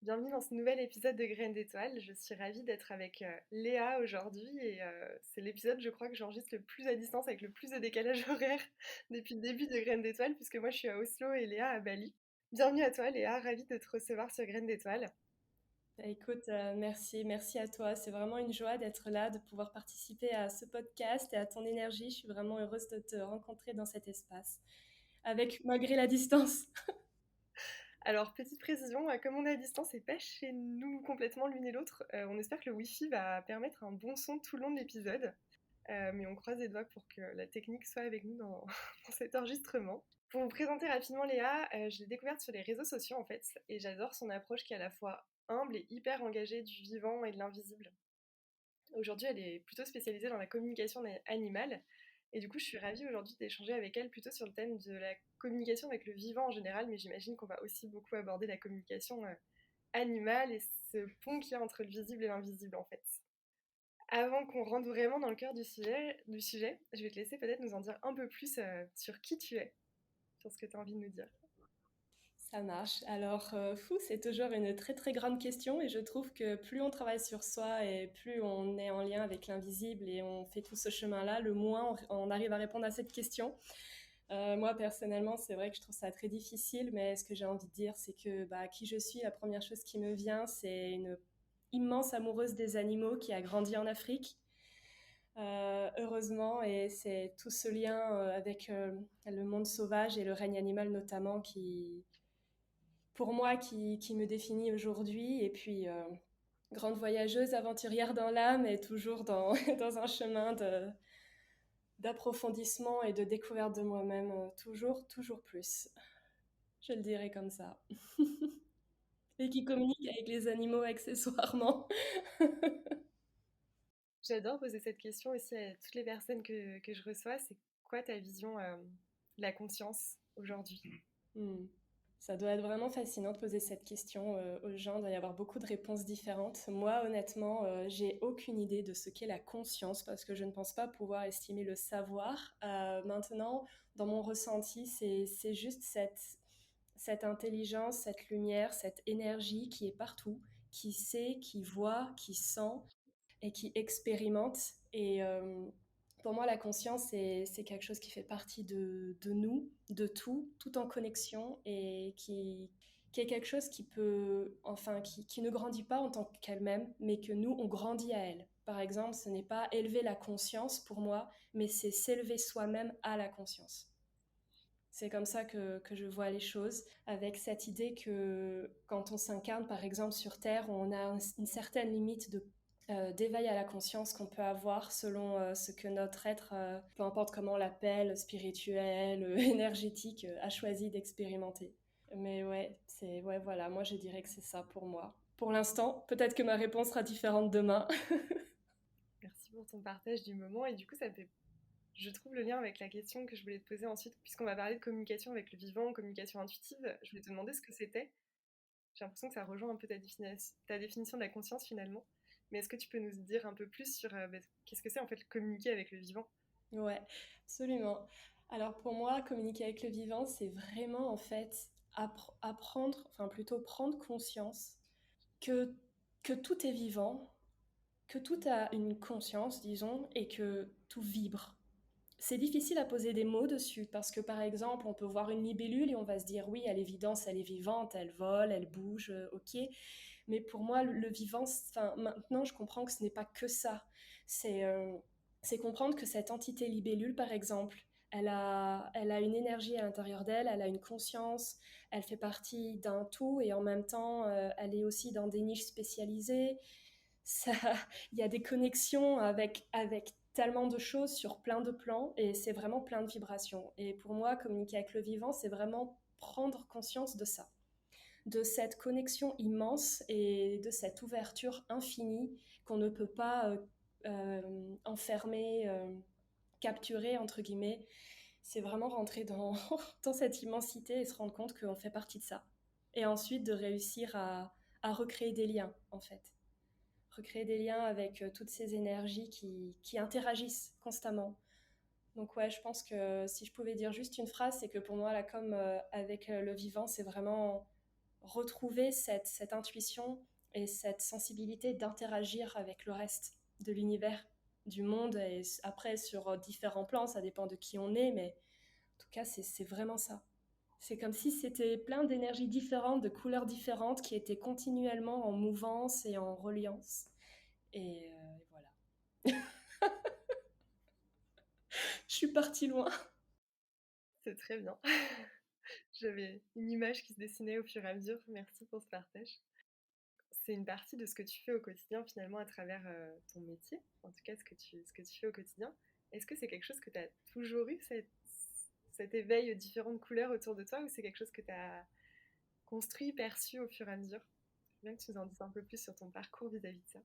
Bienvenue dans ce nouvel épisode de Graines d'étoiles. Je suis ravie d'être avec Léa aujourd'hui et c'est l'épisode, je crois, que j'enregistre le plus à distance avec le plus de décalage horaire depuis le début de Graines d'étoiles puisque moi je suis à Oslo et Léa à Bali. Bienvenue à toi Léa, ravie de te recevoir sur Graines d'étoiles. Bah, écoute, merci à toi. C'est vraiment une joie d'être là, de pouvoir participer à ce podcast et à ton énergie. Je suis vraiment heureuse de te rencontrer dans cet espace, avec malgré la distance. Alors petite précision, comme on est à distance et pas chez nous complètement l'une et l'autre, on espère que le Wi-Fi va permettre un bon son tout le long de l'épisode. Mais on croise les doigts pour que la technique soit avec nous dans, dans cet enregistrement. Pour vous présenter rapidement Léa, je l'ai découverte sur les réseaux sociaux en fait, et j'adore son approche qui est à la fois humble et hyper engagée du vivant et de l'invisible. Aujourd'hui, elle est plutôt spécialisée dans la communication animale, et du coup, je suis ravie aujourd'hui d'échanger avec elle plutôt sur le thème de la communication avec le vivant en général, mais j'imagine qu'on va aussi beaucoup aborder la communication animale et ce pont qu'il y a entre le visible et l'invisible en fait. Avant qu'on rentre vraiment dans le cœur du sujet, je vais te laisser peut-être nous en dire un peu plus sur qui tu es, sur ce que tu as envie de nous dire. Ça marche. Alors, c'est toujours une très très grande question et je trouve que plus on travaille sur soi et plus on est en lien avec l'invisible et on fait tout ce chemin-là, le moins on arrive à répondre à cette question. Moi, personnellement, c'est vrai que je trouve ça très difficile, mais ce que j'ai envie de dire, c'est que qui je suis, la première chose qui me vient, c'est une immense amoureuse des animaux qui a grandi en Afrique. Heureusement, et c'est tout ce lien avec le monde sauvage et le règne animal notamment pour moi, qui me définit aujourd'hui. Et puis, grande voyageuse, aventurière dans l'âme et toujours dans, dans un chemin d'approfondissement et de découverte de moi-même, toujours plus. Je le dirais comme ça. Et qui communique avec les animaux accessoirement. J'adore poser cette question aussi à toutes les personnes que je reçois. C'est quoi ta vision de la conscience aujourd'hui? Hmm. Ça doit être vraiment fascinant de poser cette question aux gens. Il doit y avoir beaucoup de réponses différentes. Moi, honnêtement, j'ai aucune idée de ce qu'est la conscience parce que je ne pense pas pouvoir estimer le savoir. Maintenant, dans mon ressenti, c'est juste cette intelligence, cette lumière, cette énergie qui est partout, qui sait, qui voit, qui sent et qui expérimente. Et pour moi, la conscience, c'est quelque chose qui fait partie de nous, de tout en connexion et qui est quelque chose qui peut, enfin, qui ne grandit pas en tant qu'elle-même, mais que nous, on grandit à elle. Par exemple, ce n'est pas élever la conscience pour moi, mais c'est s'élever soi-même à la conscience. C'est comme ça que je vois les choses, avec cette idée que quand on s'incarne, par exemple, sur Terre, on a une certaine limite d'éveil à la conscience qu'on peut avoir selon ce que notre être, peu importe comment on l'appelle, spirituel, énergétique, a choisi d'expérimenter. Mais ouais, voilà, moi je dirais que c'est ça pour moi. Pour l'instant, peut-être que ma réponse sera différente demain. Merci pour ton partage du moment. Et du coup, ça fait, je trouve, le lien avec la question que je voulais te poser ensuite, puisqu'on va parler de communication avec le vivant, communication intuitive. Je voulais te demander ce que c'était. J'ai l'impression que ça rejoint un peu ta définition de la conscience finalement. Mais est-ce que tu peux nous dire un peu plus sur qu'est-ce que c'est en fait communiquer avec le vivant? Ouais, absolument. Alors pour moi, communiquer avec le vivant, c'est vraiment en fait apprendre, enfin plutôt prendre conscience que, que tout est vivant, que tout a une conscience, disons, et que tout vibre. C'est difficile à poser des mots dessus parce que par exemple, on peut voir une libellule et on va se dire oui, à l'évidence, elle est vivante, elle vole, elle bouge, ok. Mais pour moi, le vivant, enfin, maintenant, je comprends que ce n'est pas que ça. C'est c'est comprendre que cette entité libellule, par exemple, elle a une énergie à l'intérieur d'elle, elle a une conscience, elle fait partie d'un tout et en même temps, elle est aussi dans des niches spécialisées. Ça, il y a des connexions avec tellement de choses sur plein de plans et c'est vraiment plein de vibrations. Et pour moi, communiquer avec le vivant, c'est vraiment prendre conscience de ça, de cette connexion immense et de cette ouverture infinie qu'on ne peut pas enfermer, capturer, entre guillemets. C'est vraiment rentrer dans, dans cette immensité et se rendre compte qu'on fait partie de ça. Et ensuite de réussir à recréer des liens, en fait. Recréer des liens avec toutes ces énergies qui interagissent constamment. Donc ouais, je pense que si je pouvais dire juste une phrase, c'est que pour moi, la com avec le vivant, c'est vraiment retrouver cette intuition et cette sensibilité d'interagir avec le reste de l'univers, du monde. Et après, sur différents plans, ça dépend de qui on est, mais en tout cas, c'est vraiment ça. C'est comme si c'était plein d'énergies différentes, de couleurs différentes qui étaient continuellement en mouvance et en reliance. Et voilà. Je suis partie loin. C'est très bien. J'avais une image qui se dessinait au fur et à mesure. Merci pour ce partage. C'est une partie de ce que tu fais au quotidien finalement à travers ton métier, en tout cas ce que tu fais au quotidien. Est-ce que c'est quelque chose que tu as toujours eu, cet éveil aux différentes couleurs autour de toi, ou c'est quelque chose que tu as construit, perçu au fur et à mesure? Bien que tu nous en dises un peu plus sur ton parcours vis-à-vis de ça.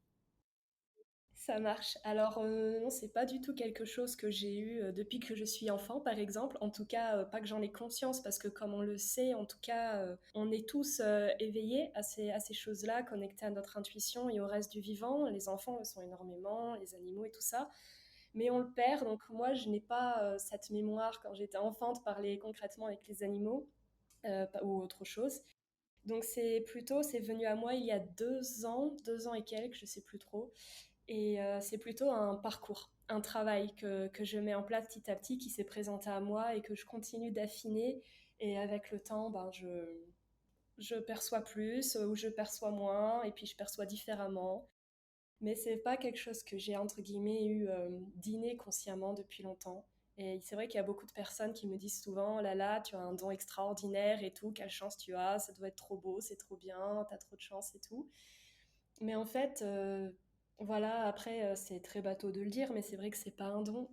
Ça marche. Alors, non, c'est pas du tout quelque chose que j'ai eu depuis que je suis enfant, par exemple. En tout cas, pas que j'en ai conscience, parce que comme on le sait, en tout cas, on est tous éveillés à ces choses-là, connectés à notre intuition et au reste du vivant. Les enfants le sont énormément, les animaux et tout ça. Mais on le perd, donc moi, je n'ai pas cette mémoire quand j'étais enfant de parler concrètement avec les animaux ou autre chose. Donc c'est venu à moi il y a 2 ans et quelques, je sais plus trop. Et c'est plutôt un parcours, un travail que je mets en place petit à petit, qui s'est présenté à moi et que je continue d'affiner. Et avec le temps, ben, je perçois plus ou je perçois moins, et puis je perçois différemment. Mais c'est pas quelque chose que j'ai, entre guillemets, eu d'inné consciemment depuis longtemps. Et c'est vrai qu'il y a beaucoup de personnes qui me disent souvent: oh là là, tu as un don extraordinaire et tout, quelle chance tu as, ça doit être trop beau, c'est trop bien, t'as trop de chance et tout. Mais en fait, voilà, après, c'est très bateau de le dire, mais c'est vrai que c'est pas un don.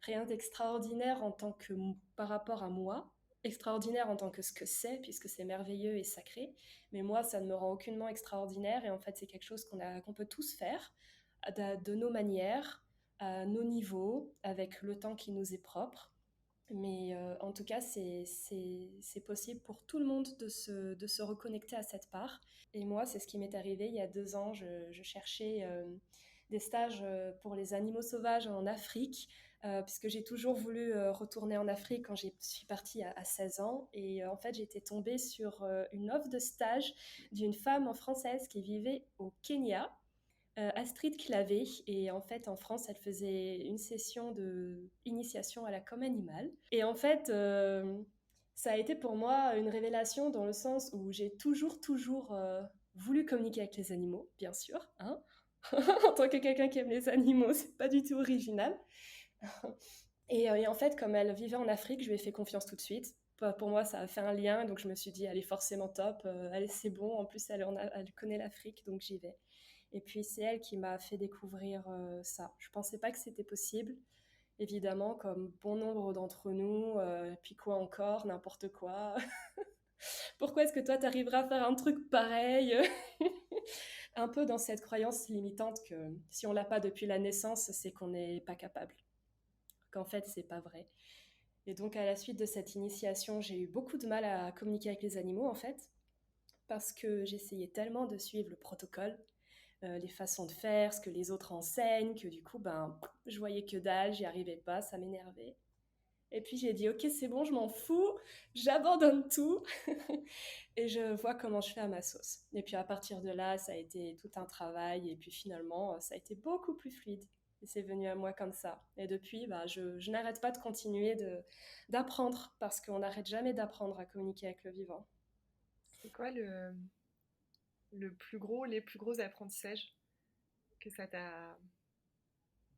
Rien d'extraordinaire en tant que par rapport à moi. Extraordinaire en tant que ce que c'est, puisque c'est merveilleux et sacré. Mais moi, ça ne me rend aucunement extraordinaire. Et en fait, c'est quelque chose qu'on peut tous faire de nos manières, à nos niveaux, avec le temps qui nous est propre. Mais en tout cas, c'est possible pour tout le monde de se reconnecter à cette part. Et moi, c'est ce qui m'est arrivé il y a 2 ans. Je cherchais des stages pour les animaux sauvages en Afrique, puisque j'ai toujours voulu retourner en Afrique quand je suis partie à 16 ans. Et en fait, j'étais tombée sur une offre de stage d'une femme française qui vivait au Kenya, Astrid Clavé. Et en fait, en France, elle faisait une session de initiation à la com animale. Et en fait, ça a été pour moi une révélation, dans le sens où j'ai toujours voulu communiquer avec les animaux, bien sûr, hein. En tant que quelqu'un qui aime les animaux, c'est pas du tout original. Et en fait, comme elle vivait en Afrique, je lui ai fait confiance tout de suite. Pour moi, ça a fait un lien, donc je me suis dit, elle est forcément top, allez, c'est bon, en plus elle connaît l'Afrique, donc j'y vais. Et puis c'est elle qui m'a fait découvrir ça. Je pensais pas que c'était possible, évidemment, comme bon nombre d'entre nous. Puis quoi encore, n'importe quoi. Pourquoi est-ce que toi t'arriveras à faire un truc pareil? Un peu dans cette croyance limitante que si on l'a pas depuis la naissance, c'est qu'on n'est pas capable. Qu'en fait, c'est pas vrai. Et donc à la suite de cette initiation, j'ai eu beaucoup de mal à communiquer avec les animaux, en fait, parce que j'essayais tellement de suivre le protocole, les façons de faire, ce que les autres enseignent, que du coup, ben, je voyais que dalle, j'y arrivais pas, ça m'énervait. Et puis j'ai dit, ok, c'est bon, je m'en fous, j'abandonne tout et je vois comment je fais à ma sauce. Et puis à partir de là, ça a été tout un travail, et puis finalement, ça a été beaucoup plus fluide. Et c'est venu à moi comme ça. Et depuis, bah, je n'arrête pas de continuer d'apprendre, parce qu'on n'arrête jamais d'apprendre à communiquer avec le vivant. C'est quoi le plus gros, les plus gros apprentissages que ça t'a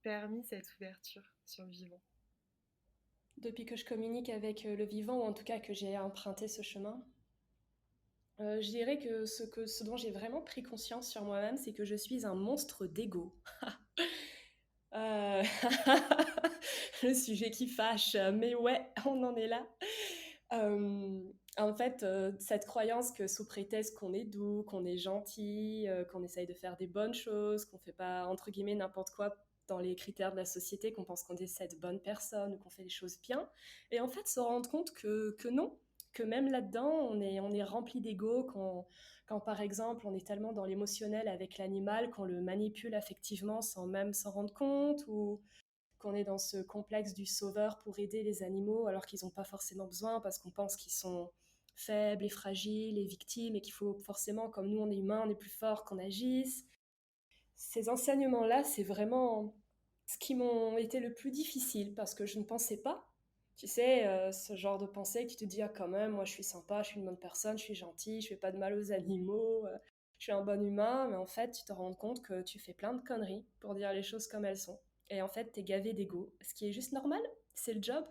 permis, cette ouverture sur le vivant? Depuis que je communique avec le vivant, ou en tout cas que j'ai emprunté ce chemin, je dirais que ce dont j'ai vraiment pris conscience sur moi-même, c'est que je suis un monstre d'ego. Euh, Le sujet qui fâche, mais ouais, on en est là. Euh, En fait, cette croyance que sous prétexte qu'on est doux, qu'on est gentil, qu'on essaye de faire des bonnes choses, qu'on fait pas, entre guillemets, n'importe quoi dans les critères de la société, qu'on pense qu'on est cette bonne personne ou qu'on fait les choses bien. Et en fait, se rendre compte que non, que même là-dedans, on est rempli d'ego, quand par exemple on est tellement dans l'émotionnel avec l'animal qu'on le manipule affectivement sans même s'en rendre compte, ou qu'on est dans ce complexe du sauveur pour aider les animaux alors qu'ils n'ont pas forcément besoin, parce qu'on pense qu'ils sont faibles et fragiles et victimes et qu'il faut forcément, comme nous on est humains, on est plus fort, qu'on agisse. Ces enseignements-là, c'est vraiment ce qui m'ont été le plus difficile parce que je ne pensais pas. Tu sais, ce genre de pensée qui te dit, ah quand même, moi je suis sympa, je suis une bonne personne, je suis gentille, je fais pas de mal aux animaux, je suis un bon humain, mais en fait, tu te rends compte que tu fais plein de conneries pour dire les choses comme elles sont. Et en fait, t'es gavé d'ego, ce qui est juste normal, c'est le job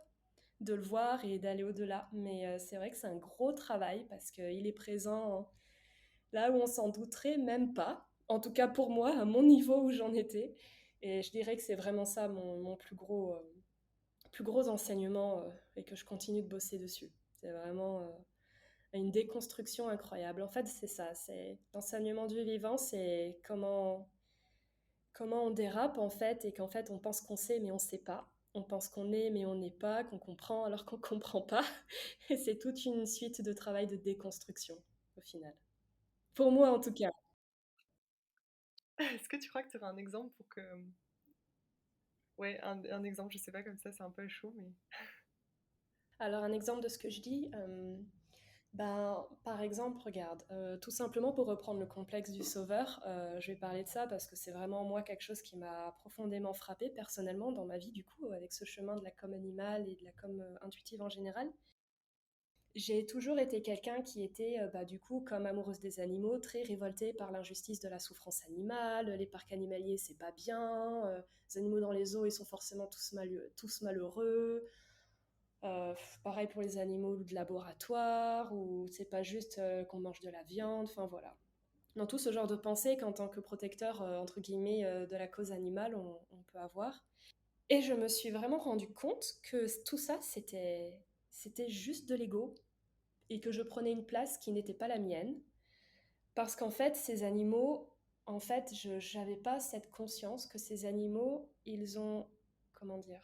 de le voir et d'aller au-delà. Mais c'est vrai que c'est un gros travail parce qu'il est présent là où on s'en douterait même pas. En tout cas pour moi, à mon niveau où j'en étais. Et je dirais que c'est vraiment ça mon plus gros enseignement et que je continue de bosser dessus. C'est vraiment une déconstruction incroyable. En fait, c'est ça, c'est l'enseignement du vivant, c'est comment on dérape en fait et qu'en fait on pense qu'on sait mais on sait pas. On pense qu'on est mais on n'est pas, qu'on comprend alors qu'on comprend pas. Et c'est toute une suite de travail de déconstruction au final. Pour moi en tout cas. Est-ce que tu crois que tu auras un exemple pour que... Ouais, un exemple, je sais pas, comme ça, c'est un peu chaud, mais... Alors un exemple de ce que je dis, ben, par exemple, regarde, tout simplement pour reprendre le complexe du sauveur, je vais parler de ça parce que c'est vraiment moi quelque chose qui m'a profondément frappé personnellement dans ma vie du coup, avec ce chemin de la com animale et de la com intuitive en général. J'ai toujours été quelqu'un qui était, bah, du coup, comme amoureuse des animaux, très révoltée par l'injustice de la souffrance animale. Les parcs animaliers, c'est pas bien. Les animaux dans les zoos, ils sont forcément tous malheureux. Pareil pour les animaux de laboratoire, où c'est pas juste qu'on mange de la viande, enfin voilà. Dans tout ce genre de pensée qu'en tant que protecteur, entre guillemets, de la cause animale, on peut avoir. Et je me suis vraiment rendu compte que tout ça, c'était juste de l'ego et que je prenais une place qui n'était pas la mienne. Parce qu'en fait, ces animaux, en fait, je n'avais pas cette conscience que ces animaux, ils ont, comment dire,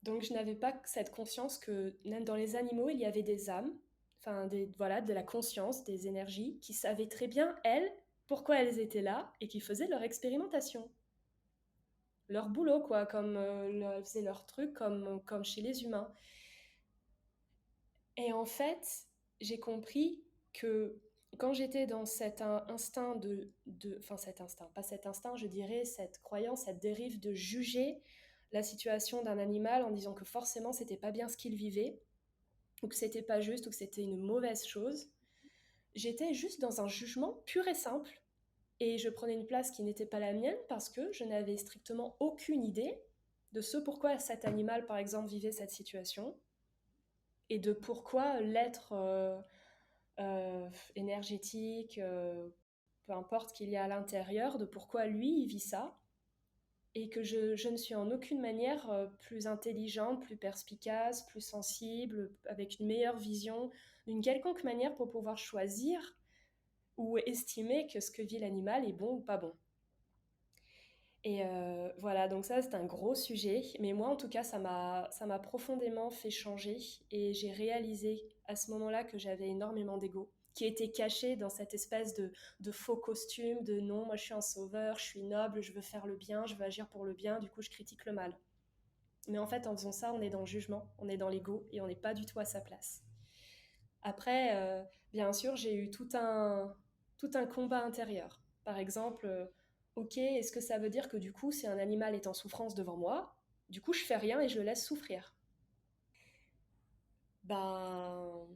donc je n'avais pas cette conscience que même dans les animaux, il y avait des âmes, enfin voilà, de la conscience, des énergies, qui savaient très bien, elles, pourquoi elles étaient là et qui faisaient leur expérimentation. Leur boulot, quoi, comme elles faisaient leur truc, comme chez les humains. Et en fait, j'ai compris que quand j'étais dans cet instinct enfin cet instinct, pas cet instinct, je dirais cette croyance, cette dérive de juger la situation d'un animal en disant que forcément c'était pas bien ce qu'il vivait, ou que c'était pas juste, ou que c'était une mauvaise chose, j'étais juste dans un jugement pur et simple. Et je prenais une place qui n'était pas la mienne parce que je n'avais strictement aucune idée de ce pourquoi cet animal, par exemple, vivait cette situation et de pourquoi l'être énergétique, peu importe qu'il y a à l'intérieur, de pourquoi lui, il vit ça. Et que je ne suis en aucune manière plus intelligente, plus perspicace, plus sensible, avec une meilleure vision, d'une quelconque manière pour pouvoir choisir ou estimer que ce que vit l'animal est bon ou pas bon. Et voilà, donc ça c'est un gros sujet, mais moi en tout cas ça m'a profondément fait changer et j'ai réalisé à ce moment-là que j'avais énormément d'ego qui était caché dans cette espèce de faux costume de non, moi je suis un sauveur, je suis noble, je veux faire le bien, je veux agir pour le bien, du coup je critique le mal. Mais en fait en faisant ça on est dans le jugement, on est dans l'ego et on n'est pas du tout à sa place. Après, bien sûr, j'ai eu tout un combat intérieur. Par exemple, ok, est-ce que ça veut dire que du coup, si un animal est en souffrance devant moi, du coup, je fais rien et je le laisse souffrir? Ben,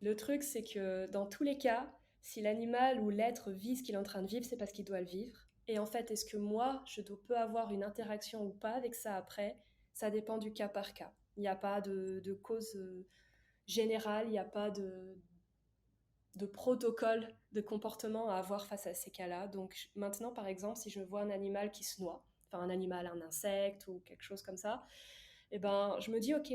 le truc, c'est que dans tous les cas, si l'animal ou l'être vit ce qu'il est en train de vivre, c'est parce qu'il doit le vivre. Et en fait, est-ce que moi, peux avoir une interaction ou pas avec ça après? Ça dépend du cas par cas. Il n'y a pas de cause générale, il n'y a pas de protocole de comportement à avoir face à ces cas-là. Donc maintenant, par exemple, si je vois un animal qui se noie, enfin un animal, un insecte ou quelque chose comme ça, eh ben, je me dis, ok,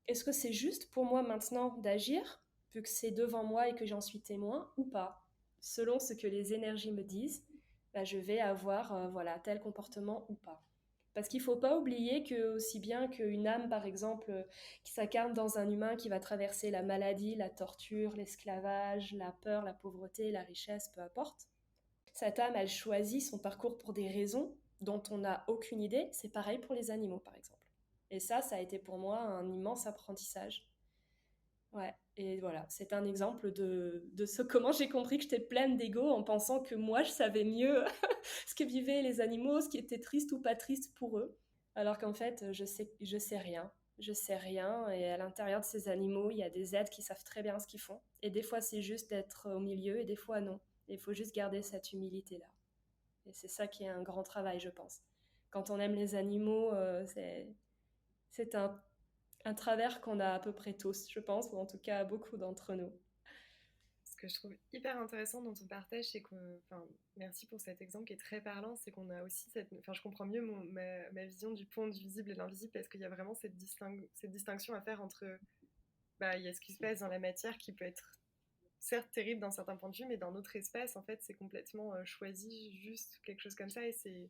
est-ce que c'est juste pour moi maintenant d'agir, vu que c'est devant moi et que j'en suis témoin, ou pas? Selon ce que les énergies me disent, bah, je vais avoir voilà, tel comportement ou pas. Parce qu'il ne faut pas oublier que, aussi bien qu'une âme, par exemple, qui s'incarne dans un humain qui va traverser la maladie, la torture, l'esclavage, la peur, la pauvreté, la richesse, peu importe, cette âme, elle choisit son parcours pour des raisons dont on n'a aucune idée. C'est pareil pour les animaux, par exemple. Et ça a été pour moi un immense apprentissage. Ouais. Et voilà, c'est un exemple de ce comment j'ai compris que j'étais pleine d'ego en pensant que moi, je savais mieux ce que vivaient les animaux, ce qui était triste ou pas triste pour eux. Alors qu'en fait, je sais rien. Je sais rien. Et à l'intérieur de ces animaux, il y a des êtres qui savent très bien ce qu'ils font. Et des fois, c'est juste d'être au milieu et des fois, non. Il faut juste garder cette humilité-là. Et c'est ça qui est un grand travail, je pense. Quand on aime les animaux, c'est un travers qu'on a à peu près tous, je pense, ou en tout cas beaucoup d'entre nous. Ce que je trouve hyper intéressant dans ton partage, c'est que, enfin, merci pour cet exemple qui est très parlant, c'est qu'on a aussi cette, enfin, je comprends mieux ma vision du pont du visible et de l'invisible parce qu'il y a vraiment cette distinction à faire entre, bah, il y a ce qui se passe dans la matière qui peut être certes terrible d'un certain point de vue, mais d'un autre espace, en fait, c'est complètement choisi, juste quelque chose comme ça, et c'est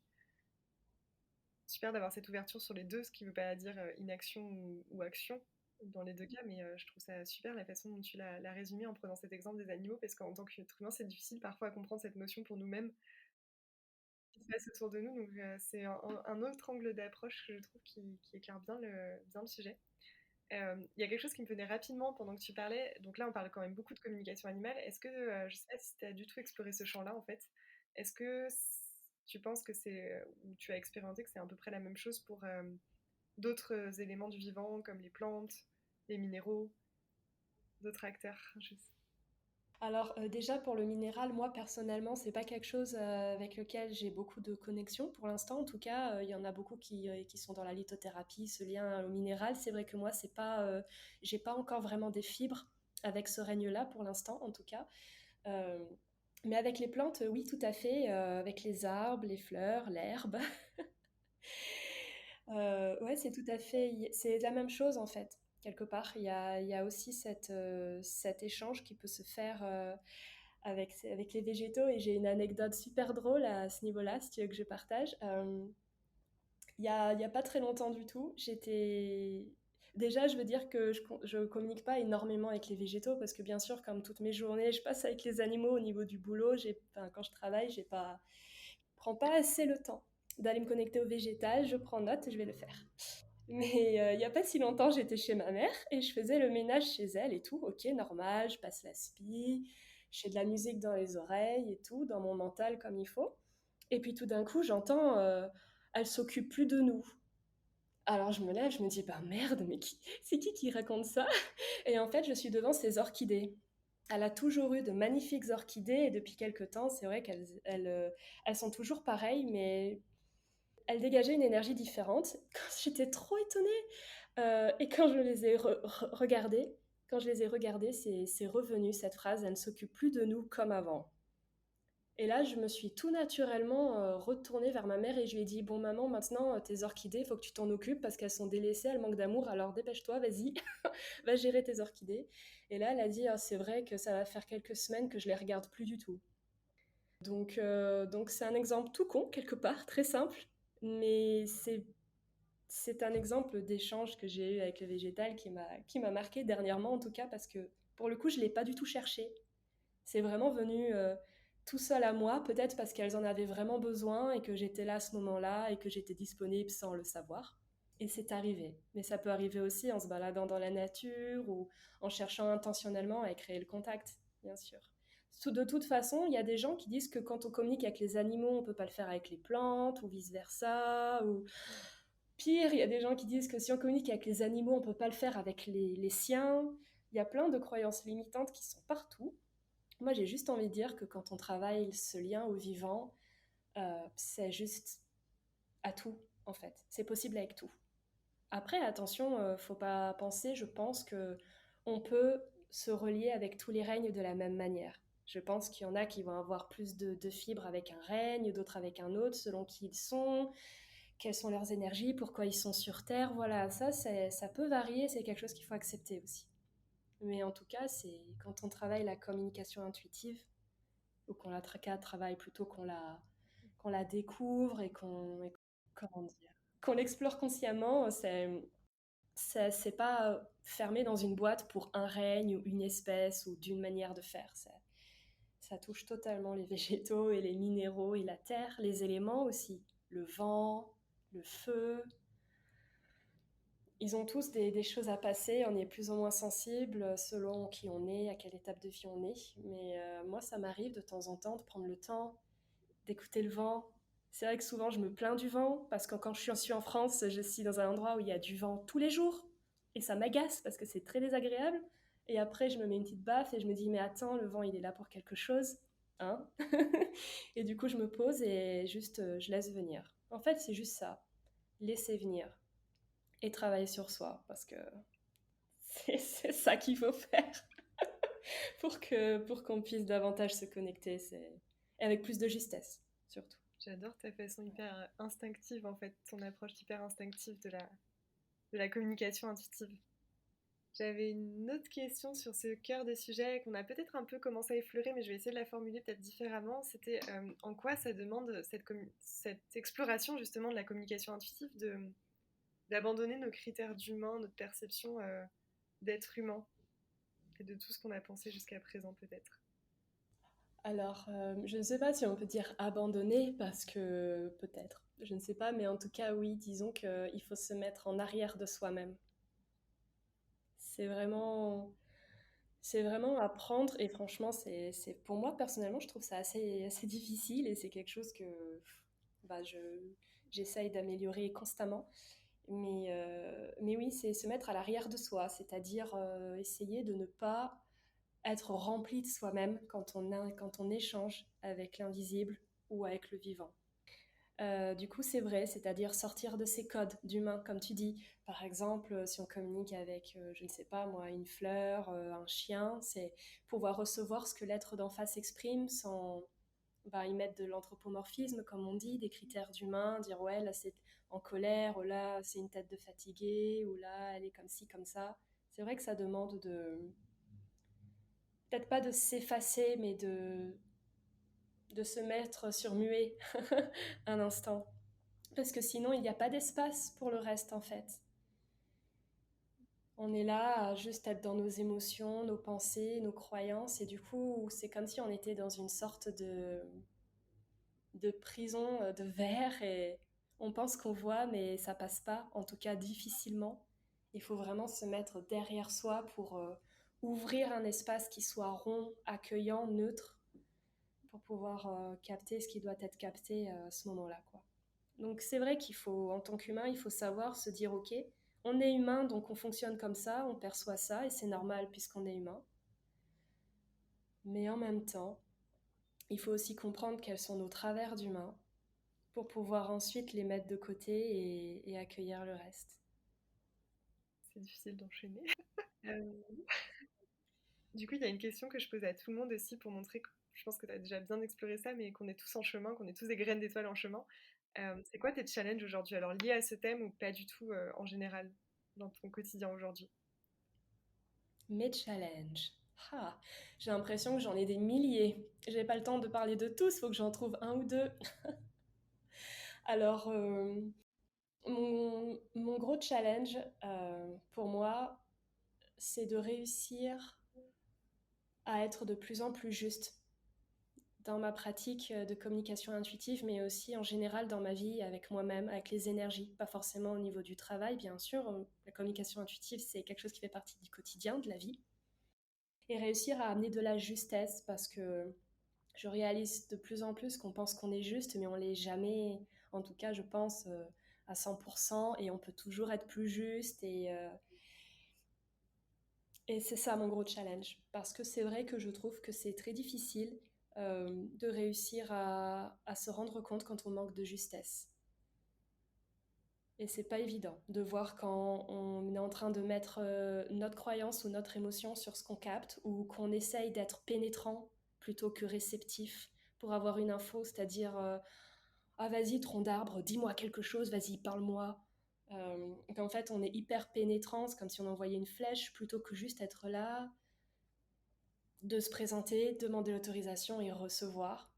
super d'avoir cette ouverture sur les deux, ce qui ne veut pas dire inaction ou action dans les deux cas, mais je trouve ça super la façon dont tu l'as résumé en prenant cet exemple des animaux, parce qu'en tant qu'être humain, c'est difficile parfois à comprendre cette notion pour nous-mêmes qui se passe autour de nous, donc c'est un autre angle d'approche que je trouve qui éclaire bien le sujet. Il y a quelque chose qui me venait rapidement pendant que tu parlais. Donc là, on parle quand même beaucoup de communication animale. Est-ce que, je sais pas si tu as du tout exploré ce champ-là, en fait. Est-ce que tu penses que c'est, ou tu as expérimenté que c'est à peu près la même chose pour d'autres éléments du vivant, comme les plantes, les minéraux, d'autres acteurs? Alors déjà pour le minéral, moi personnellement, c'est pas quelque chose avec lequel j'ai beaucoup de connexion pour l'instant. En tout cas, il y en a beaucoup qui sont dans la lithothérapie, ce lien au minéral. C'est vrai que moi, c'est pas, j'ai pas encore vraiment des fibres avec ce règne-là pour l'instant, en tout cas. Euh, mais avec les plantes, oui, tout à fait. Avec les arbres, les fleurs, l'herbe. Ouais, c'est tout à fait. C'est la même chose en fait. Quelque part, il y a aussi cet échange qui peut se faire avec les végétaux. Et j'ai une anecdote super drôle à ce niveau-là, si tu veux que je partage. Il y a pas très longtemps du tout, j'étais... Déjà, je veux dire que je communique pas énormément avec les végétaux parce que bien sûr, comme toutes mes journées, je passe avec les animaux au niveau du boulot. Enfin, quand je travaille, je prends pas assez le temps d'aller me connecter au végétal. Je prends note et je vais le faire. Mais il y a pas si longtemps, j'étais chez ma mère et je faisais le ménage chez elle et tout. Ok, normal, je passe la spie, je fais de la musique dans les oreilles et tout, dans mon mental comme il faut. Et puis tout d'un coup, j'entends elle s'occupe plus de nous. Alors je me lève, je me dis bah merde, mais c'est qui raconte ça? Et en fait, je suis devant ces orchidées. Elle a toujours eu de magnifiques orchidées et depuis quelques temps, c'est vrai elles sont toujours pareilles, mais elles dégageaient une énergie différente. J'étais trop étonnée. Et quand je les ai regardées, quand je les ai regardées, c'est revenu cette phrase, elle ne s'occupe plus de nous comme avant. Et là, je me suis tout naturellement retournée vers ma mère et je lui ai dit, bon maman, maintenant tes orchidées, il faut que tu t'en occupes parce qu'elles sont délaissées, elles manquent d'amour, alors dépêche-toi, vas-y, va gérer tes orchidées. Et là, elle a dit, ah, c'est vrai que ça va faire quelques semaines que je les regarde plus du tout. Donc c'est un exemple tout con, quelque part, très simple, mais c'est un exemple d'échange que j'ai eu avec le végétal qui m'a marqué dernièrement en tout cas parce que pour le coup je l'ai pas du tout cherché. C'est vraiment venu tout seul à moi, peut-être parce qu'elles en avaient vraiment besoin et que j'étais là à ce moment-là et que j'étais disponible sans le savoir. Et c'est arrivé. Mais ça peut arriver aussi en se baladant dans la nature ou en cherchant intentionnellement à créer le contact, bien sûr. De toute façon, il y a des gens qui disent que quand on communique avec les animaux, on ne peut pas le faire avec les plantes ou vice-versa. Ou pire, il y a des gens qui disent que si on communique avec les animaux, on ne peut pas le faire avec les siens. Il y a plein de croyances limitantes qui sont partout. Moi, j'ai juste envie de dire que quand on travaille ce lien au vivant, c'est juste à tout, en fait. C'est possible avec tout. Après, attention, faut pas penser, je pense que on peut se relier avec tous les règnes de la même manière. Je pense qu'il y en a qui vont avoir plus de fibres avec un règne, d'autres avec un autre, selon qui ils sont, quelles sont leurs énergies, pourquoi ils sont sur Terre. Voilà, ça peut varier, c'est quelque chose qu'il faut accepter aussi. Mais en tout cas, c'est quand on travaille la communication intuitive, ou qu'on la travaille plutôt qu'on la découvre et comment dire, qu'on l'explore consciemment, c'est pas fermé dans une boîte pour un règne ou une espèce ou d'une manière de faire. Ça touche totalement les végétaux et les minéraux et la terre, les éléments aussi, le vent, le feu. ils ont tous des choses à passer, on est plus ou moins sensible selon qui on est, à quelle étape de vie on est. Mais moi, ça m'arrive de temps en temps de prendre le temps, d'écouter le vent. C'est vrai que souvent, je me plains du vent, parce que quand je suis en France, je suis dans un endroit où il y a du vent tous les jours. Et ça m'agace, parce que c'est très désagréable. Et après, je me mets une petite baffe et je me dis, mais attends, le vent, il est là pour quelque chose. Hein. Et du coup, je me pose et juste, je laisse venir. En fait, c'est juste ça. Laisser venir et travailler sur soi, parce que c'est ça qu'il faut faire pour qu'on puisse davantage se connecter, et avec plus de justesse, surtout. J'adore ta façon hyper instinctive, en fait, ton approche hyper instinctive de la communication intuitive. J'avais une autre question sur ce cœur des sujets qu'on a peut-être un peu commencé à effleurer, mais je vais essayer de la formuler peut-être différemment. C'était en quoi ça demande cette exploration justement de la communication intuitive, d'abandonner nos critères d'humain, notre perception d'être humain et de tout ce qu'on a pensé jusqu'à présent peut-être. Alors, je ne sais pas si on peut dire abandonner, parce que peut-être, je ne sais pas, mais en tout cas, oui, disons qu'il faut se mettre en arrière de soi-même. C'est vraiment, c'est vraiment apprendre, et franchement, pour moi, personnellement, je trouve ça assez difficile, et c'est quelque chose que bah, j'essaye d'améliorer constamment. Mais oui, c'est se mettre à l'arrière de soi, c'est-à-dire essayer de ne pas être rempli de soi-même quand on échange avec l'invisible ou avec le vivant. Du coup, c'est vrai, c'est-à-dire sortir de ces codes d'humain, comme tu dis. Par exemple, si on communique avec, je ne sais pas moi, une fleur, un chien, c'est pouvoir recevoir ce que l'être d'en face exprime sans y mettre de l'anthropomorphisme, comme on dit, des critères d'humain, dire ouais, là c'est en colère, ou là c'est une tête de fatigué, ou là elle est comme ci, comme ça. C'est vrai que ça demande peut-être pas de s'effacer, mais de se mettre sur muet un instant. Parce que sinon, il n'y a pas d'espace pour le reste, en fait. On est là à juste être dans nos émotions, nos pensées, nos croyances, et du coup, c'est comme si on était dans une sorte de prison de verre, et on pense qu'on voit, mais ça passe pas, en tout cas difficilement. Il faut vraiment se mettre derrière soi pour ouvrir un espace qui soit rond, accueillant, neutre, pour pouvoir capter ce qui doit être capté à ce moment-là, quoi. Donc c'est vrai qu'il faut, en tant qu'humain, il faut savoir se dire, ok, on est humain, donc on fonctionne comme ça, on perçoit ça, et c'est normal puisqu'on est humain. Mais en même temps, il faut aussi comprendre quels sont nos travers d'humain pour pouvoir ensuite les mettre de côté et accueillir le reste. C'est difficile d'enchaîner. Euh, du coup, il y a une question que je pose à tout le monde aussi pour montrer que je pense que tu as déjà bien exploré ça, mais qu'on est tous en chemin, qu'on est tous des graines d'étoiles en chemin. C'est quoi tes challenges aujourd'hui? Alors liés à ce thème ou pas du tout en général dans ton quotidien aujourd'hui? Mes challenges. Ah, j'ai l'impression que j'en ai des milliers. J'ai pas le temps de parler de tous, faut que j'en trouve un ou deux. Alors, mon gros challenge pour moi, c'est de réussir à être de plus en plus juste dans ma pratique de communication intuitive, mais aussi en général dans ma vie avec moi-même, avec les énergies, pas forcément au niveau du travail, bien sûr. La communication intuitive, c'est quelque chose qui fait partie du quotidien, de la vie. Et réussir à amener de la justesse, parce que je réalise de plus en plus qu'on pense qu'on est juste, mais on l'est jamais. En tout cas, je pense à 100%, et on peut toujours être plus juste. Et c'est ça mon gros challenge, parce que c'est vrai que je trouve que c'est très difficile de réussir à se rendre compte quand on manque de justesse. Et c'est pas évident de voir quand on est en train de mettre notre croyance ou notre émotion sur ce qu'on capte, ou qu'on essaye d'être pénétrant plutôt que réceptif pour avoir une info, c'est-à-dire ah vas-y tronc d'arbre, dis-moi quelque chose, vas-y parle-moi. Qu'en fait on est hyper pénétrant, c'est comme si on envoyait une flèche plutôt que juste être là, de se présenter, demander l'autorisation et recevoir.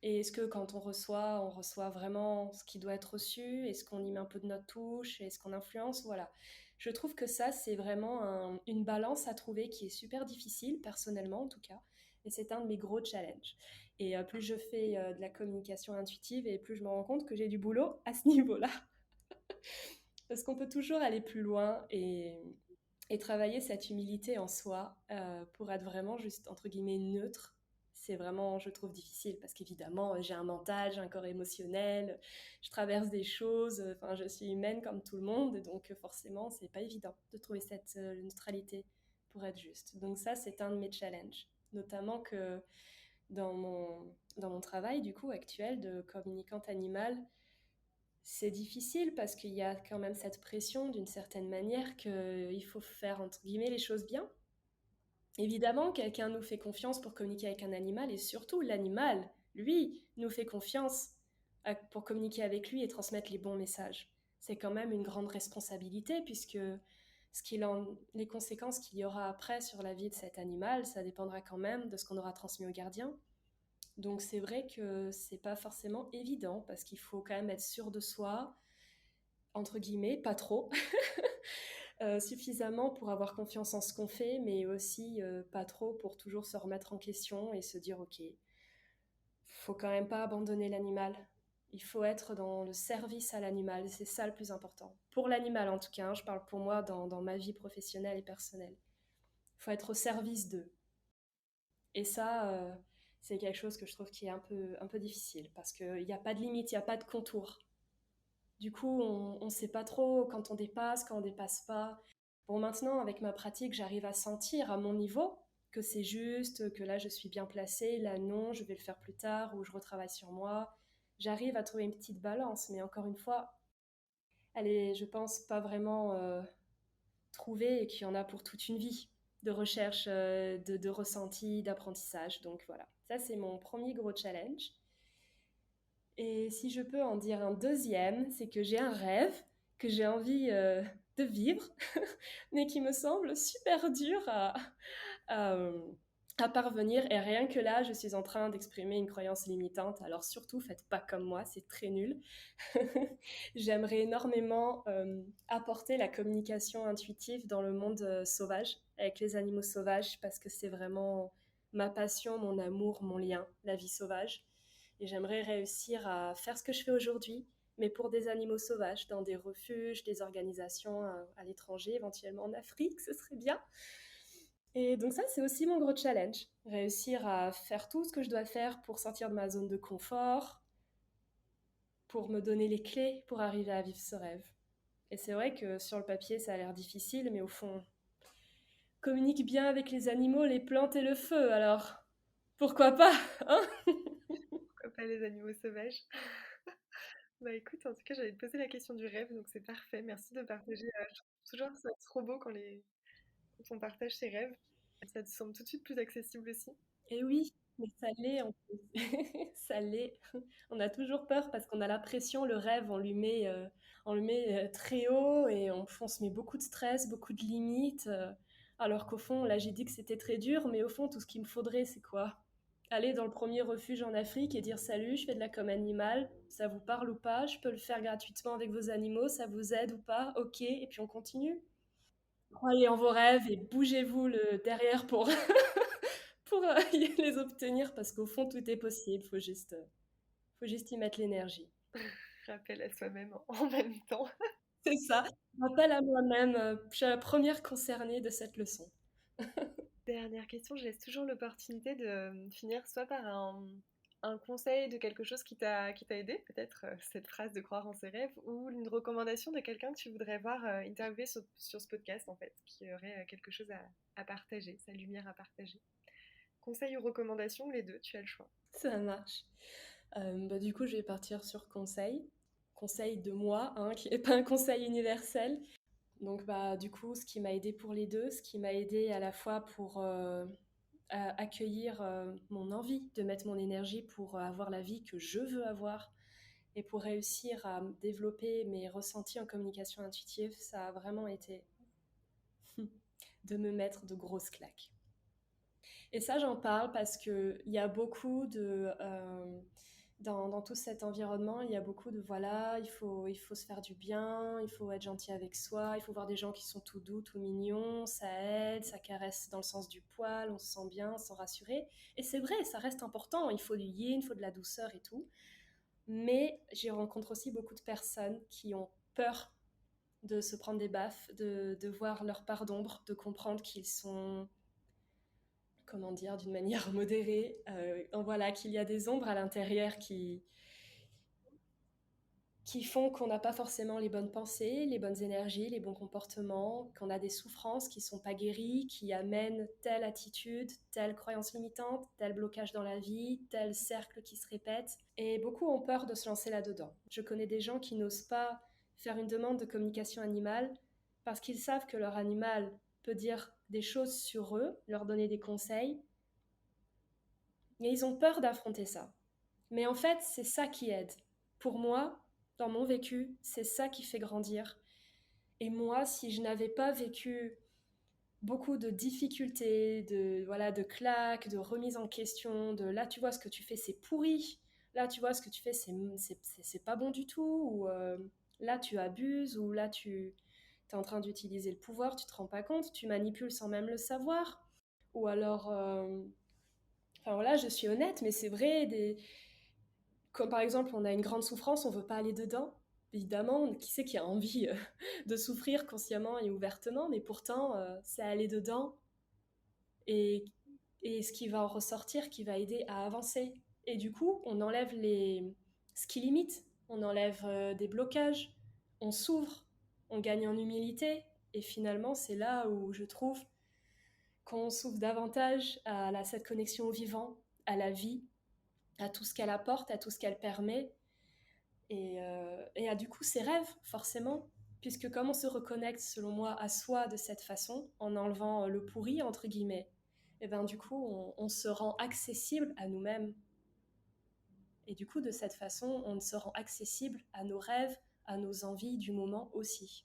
Et est-ce que quand on reçoit vraiment ce qui doit être reçu? Est-ce qu'on y met un peu de notre touche? Est-ce qu'on influence? Voilà. Je trouve que ça, c'est vraiment une balance à trouver qui est super difficile, personnellement en tout cas. Et c'est un de mes gros challenges. Et plus je fais de la communication intuitive, et plus je me rends compte que j'ai du boulot à ce niveau-là. Parce qu'on peut toujours aller plus loin et travailler cette humilité en soi pour être vraiment juste, entre guillemets, neutre. C'est vraiment, je trouve, difficile parce qu'évidemment, j'ai un mental, j'ai un corps émotionnel, je traverse des choses, enfin, je suis humaine comme tout le monde, donc forcément, c'est pas évident de trouver cette neutralité pour être juste. Donc ça, c'est un de mes challenges, notamment que dans mon travail, du coup, actuel de communicante animale, c'est difficile parce qu'il y a quand même cette pression d'une certaine manière qu'il faut faire entre guillemets les choses bien. Évidemment, quelqu'un nous fait confiance pour communiquer avec un animal et surtout l'animal, lui, nous fait confiance pour communiquer avec lui et transmettre les bons messages. C'est quand même une grande responsabilité puisque les conséquences qu'il y aura après sur la vie de cet animal, ça dépendra quand même de ce qu'on aura transmis au gardien. Donc c'est vrai que c'est pas forcément évident parce qu'il faut quand même être sûr de soi, entre guillemets, pas trop, suffisamment pour avoir confiance en ce qu'on fait, mais aussi pas trop pour toujours se remettre en question et se dire ok, faut quand même pas abandonner l'animal. Il faut être dans le service à l'animal, c'est ça le plus important. Pour l'animal en tout cas, hein, je parle pour moi dans ma vie professionnelle et personnelle. Il faut être au service d'eux. Et ça, c'est quelque chose que je trouve qui est un peu difficile parce qu'il n'y a pas de limite, il n'y a pas de contour. Du coup, on ne sait pas trop quand on dépasse pas. Bon, maintenant, avec ma pratique, j'arrive à sentir à mon niveau que c'est juste, que là, je suis bien placée, là, non, je vais le faire plus tard, ou je retravaille sur moi. J'arrive à trouver une petite balance, mais encore une fois, elle est, je pense, pas vraiment trouvée et qu'il y en a pour toute une vie de recherche, de ressenti, d'apprentissage. Donc voilà, ça, c'est mon premier gros challenge. Et si je peux en dire un deuxième, c'est que j'ai un rêve que j'ai envie de vivre, mais qui me semble super dur à, euh, à parvenir. Et rien que là, je suis en train d'exprimer une croyance limitante. Alors surtout, faites pas comme moi, c'est très nul. J'aimerais énormément apporter la communication intuitive dans le monde sauvage, avec les animaux sauvages, parce que c'est vraiment ma passion, mon amour, mon lien, la vie sauvage. Et j'aimerais réussir à faire ce que je fais aujourd'hui, mais pour des animaux sauvages, dans des refuges, des organisations à l'étranger, éventuellement en Afrique, ce serait bien. Et donc ça, c'est aussi mon gros challenge. Réussir à faire tout ce que je dois faire pour sortir de ma zone de confort, pour me donner les clés pour arriver à vivre ce rêve. Et c'est vrai que sur le papier, ça a l'air difficile, mais au fond, communique bien avec les animaux, les plantes et le feu, alors pourquoi pas, hein? Pourquoi pas les animaux sauvages? Bah écoute, en tout cas, j'allais te poser la question du rêve, donc c'est parfait. Merci de partager. Je trouve toujours ça trop beau quand on partage ses rêves. Ça te semble tout de suite plus accessible aussi. Et oui, mais ça l'est en plus. Ça l'est. On a toujours peur parce qu'on a la pression, le rêve, on le met très haut et on se met beaucoup de stress, beaucoup de limites. Alors qu'au fond, là j'ai dit que c'était très dur, mais au fond, tout ce qu'il me faudrait, c'est quoi? Aller dans le premier refuge en Afrique et dire salut, je fais de la com animale, ça vous parle ou pas? Je peux le faire gratuitement avec vos animaux, ça vous aide ou pas? Ok, et puis on continue. Croyez en vos rêves et bougez-vous le derrière pour les obtenir parce qu'au fond, tout est possible. Faut juste y mettre l'énergie. Rappel à soi-même en même temps. C'est ça. Je rappelle à moi-même, je suis la première concernée de cette leçon. Dernière question, je laisse toujours l'opportunité de finir soit par un conseil de quelque chose qui t'a aidé, peut-être cette phrase de croire en ses rêves, ou une recommandation de quelqu'un que tu voudrais voir interviewer sur ce podcast, en fait, qui aurait quelque chose à partager, sa lumière à partager. Conseil ou recommandation, les deux, tu as le choix. Ça marche. Du coup, je vais partir sur conseil. Conseil de moi, hein, qui n'est pas un conseil universel. Donc, du coup, ce qui m'a aidé pour les deux, ce qui m'a aidé à la fois pour accueillir mon envie de mettre mon énergie pour avoir la vie que je veux avoir et pour réussir à développer mes ressentis en communication intuitive, ça a vraiment été de me mettre de grosses claques. Et ça, j'en parle parce qu'il y a beaucoup de... dans tout cet environnement, il y a beaucoup de voilà, il faut se faire du bien, il faut être gentil avec soi, il faut voir des gens qui sont tout doux, tout mignons, ça aide, ça caresse dans le sens du poil, on se sent bien, on se sent rassuré. Et c'est vrai, ça reste important, il faut du yin, il faut de la douceur et tout. Mais j'y rencontre aussi beaucoup de personnes qui ont peur de se prendre des baffes, de voir leur part d'ombre, de comprendre qu'ils sont, comment dire, d'une manière modérée, voilà, qu'il y a des ombres à l'intérieur qui font qu'on n'a pas forcément les bonnes pensées, les bonnes énergies, les bons comportements, qu'on a des souffrances qui ne sont pas guéries, qui amènent telle attitude, telle croyance limitante, tel blocage dans la vie, tel cercle qui se répète. Et beaucoup ont peur de se lancer là-dedans. Je connais des gens qui n'osent pas faire une demande de communication animale parce qu'ils savent que leur animal peut dire des choses sur eux, leur donner des conseils, et ils ont peur d'affronter ça. Mais en fait, c'est ça qui aide. Pour moi, dans mon vécu, c'est ça qui fait grandir. Et moi, si je n'avais pas vécu beaucoup de difficultés, de claques, de remise en question, de là, tu vois, ce que tu fais, c'est pourri. Là, tu vois, ce que tu fais, c'est pas bon du tout. Ou là, tu abuses. Ou là, tu es en train d'utiliser le pouvoir, tu te rends pas compte, tu manipules sans même le savoir. Ou alors, enfin voilà, je suis honnête, mais c'est vrai, comme par exemple, on a une grande souffrance, on veut pas aller dedans. Évidemment, qui c'est qui a envie de souffrir consciemment et ouvertement, mais pourtant, c'est aller dedans et, et ce qui va en ressortir qui va aider à avancer. Et du coup, on enlève ce qui limite, on enlève des blocages, on s'ouvre, on gagne en humilité. Et finalement, c'est là où je trouve qu'on s'ouvre davantage à cette connexion au vivant, à la vie, à tout ce qu'elle apporte, à tout ce qu'elle permet, et à du coup ses rêves, forcément. Puisque comme on se reconnecte, selon moi, à soi de cette façon, en enlevant le pourri, entre guillemets, et ben du coup, on se rend accessible à nous-mêmes. Et du coup, de cette façon, on se rend accessible à nos rêves, à nos envies du moment aussi.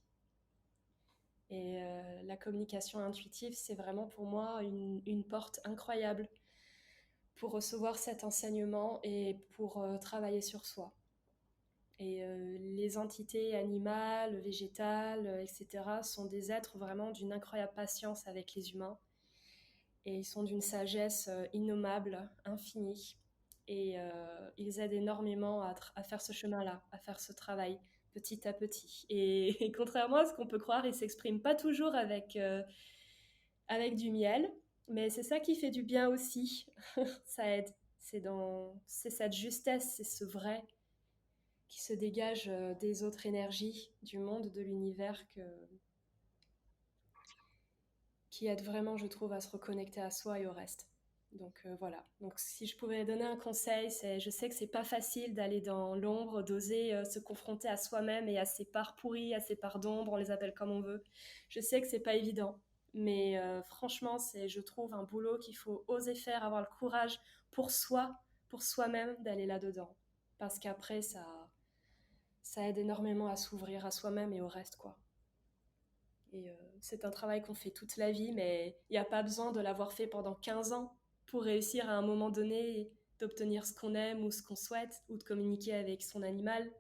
Et la communication intuitive, c'est vraiment pour moi une porte incroyable pour recevoir cet enseignement et pour travailler sur soi. Et les entités animales, végétales, etc., sont des êtres vraiment d'une incroyable patience avec les humains. Et ils sont d'une sagesse innommable, infinie. Et ils aident énormément à faire ce chemin-là, à faire ce travail petit à petit. Et contrairement à ce qu'on peut croire, ils ne s'expriment pas toujours avec du miel. Mais c'est ça qui fait du bien aussi. Ça aide. C'est cette justesse, c'est ce vrai qui se dégage des autres énergies du monde, de l'univers, qui aide vraiment, je trouve, à se reconnecter à soi et au reste. Donc voilà. Donc si je pouvais donner un conseil, je sais que c'est pas facile d'aller dans l'ombre, d'oser se confronter à soi-même et à ses parts pourries, à ses parts d'ombre, on les appelle comme on veut. Je sais que c'est pas évident, mais franchement, c'est, je trouve, un boulot qu'il faut oser faire, avoir le courage pour soi, pour soi-même, d'aller là-dedans. Parce qu'après, ça aide énormément à s'ouvrir à soi-même et au reste, quoi. Et c'est un travail qu'on fait toute la vie, mais il n'y a pas besoin de l'avoir fait pendant 15 ans pour réussir à un moment donné d'obtenir ce qu'on aime ou ce qu'on souhaite, ou de communiquer avec son animal.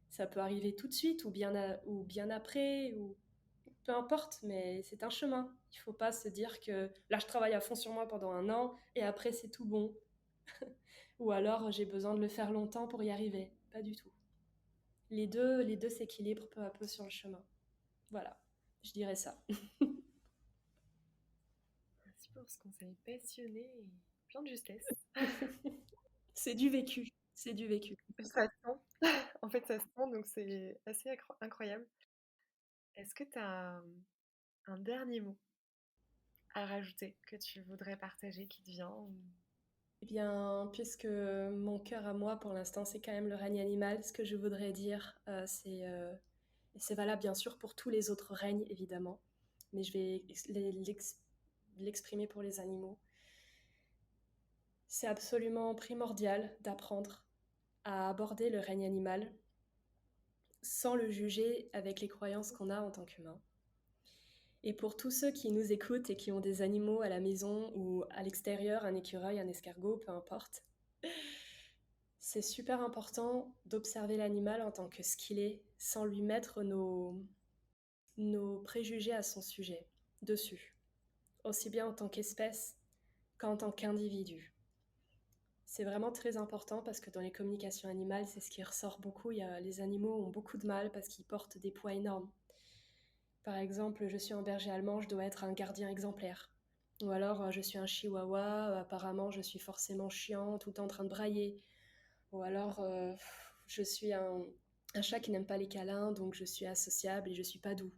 Ça peut arriver tout de suite, ou bien après, ou peu importe, mais c'est un chemin. Il ne faut pas se dire que là, je travaille à fond sur moi pendant un an, et après, c'est tout bon. Ou alors, j'ai besoin de le faire longtemps pour y arriver. Pas du tout. Les deux s'équilibrent peu à peu sur le chemin. Voilà, je dirais ça. Merci pour ce conseil passionné et plein de justesse. C'est du vécu, c'est du vécu. Ça se sent. En fait, ça se sent, donc c'est assez incroyable. Est-ce que tu as un dernier mot à rajouter que tu voudrais partager qui te vient Eh bien, puisque mon cœur à moi, pour l'instant, c'est quand même le règne animal, ce que je voudrais dire, et c'est valable bien sûr pour tous les autres règnes, évidemment, mais je vais l'exprimer pour les animaux. C'est absolument primordial d'apprendre à aborder le règne animal sans le juger avec les croyances qu'on a en tant qu'humain. Et pour tous ceux qui nous écoutent et qui ont des animaux à la maison ou à l'extérieur, un écureuil, un escargot, peu importe, c'est super important d'observer l'animal en tant que ce qu'il est, sans lui mettre nos préjugés à son sujet, dessus, aussi bien en tant qu'espèce qu'en tant qu'individu. C'est vraiment très important parce que dans les communications animales, c'est ce qui ressort beaucoup. Les animaux ont beaucoup de mal parce qu'ils portent des poids énormes. Par exemple, je suis un berger allemand, je dois être un gardien exemplaire. Ou alors, je suis un chihuahua, apparemment, je suis forcément chiant, tout le temps en train de brailler. Ou alors, je suis un chat qui n'aime pas les câlins, donc je suis associable et je suis pas doux.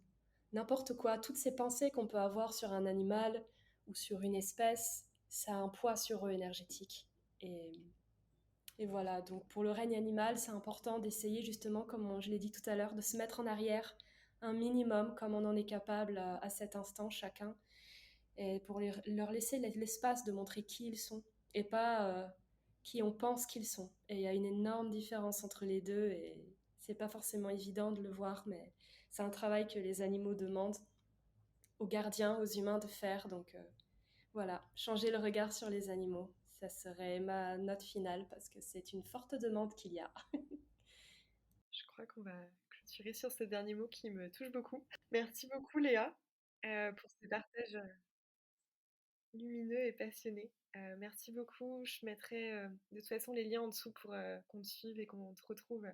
N'importe quoi, toutes ces pensées qu'on peut avoir sur un animal ou sur une espèce, ça a un poids sur eux énergétique. Et, et voilà, donc pour le règne animal, c'est important d'essayer justement, je l'ai dit tout à l'heure, de se mettre en arrière un minimum, comme on en est capable à cet instant chacun, et pour leur laisser l'espace de montrer qui ils sont, et pas qui on pense qu'ils sont. Et il y a une énorme différence entre les deux, et c'est pas forcément évident de le voir, mais c'est un travail que les animaux demandent aux gardiens, aux humains de faire. Donc voilà, changer le regard sur les animaux, ça serait ma note finale parce que c'est une forte demande qu'il y a. Je crois qu'on va clôturer sur ce dernier mot qui me touche beaucoup. Merci beaucoup Léa pour ces partages lumineux et passionnés. Merci beaucoup. Je mettrai de toute façon les liens en dessous pour qu'on te suive et qu'on te retrouve,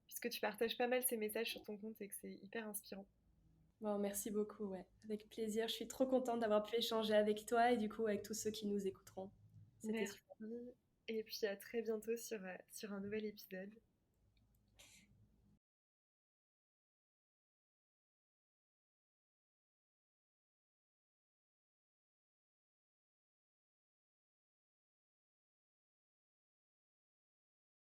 puisque tu partages pas mal ces messages sur ton compte et que c'est hyper inspirant. Bon, merci beaucoup, ouais. Avec plaisir. Je suis trop contente d'avoir pu échanger avec toi et du coup avec tous ceux qui nous écouteront. C'était super. Merci. Et puis à très bientôt sur un nouvel épisode.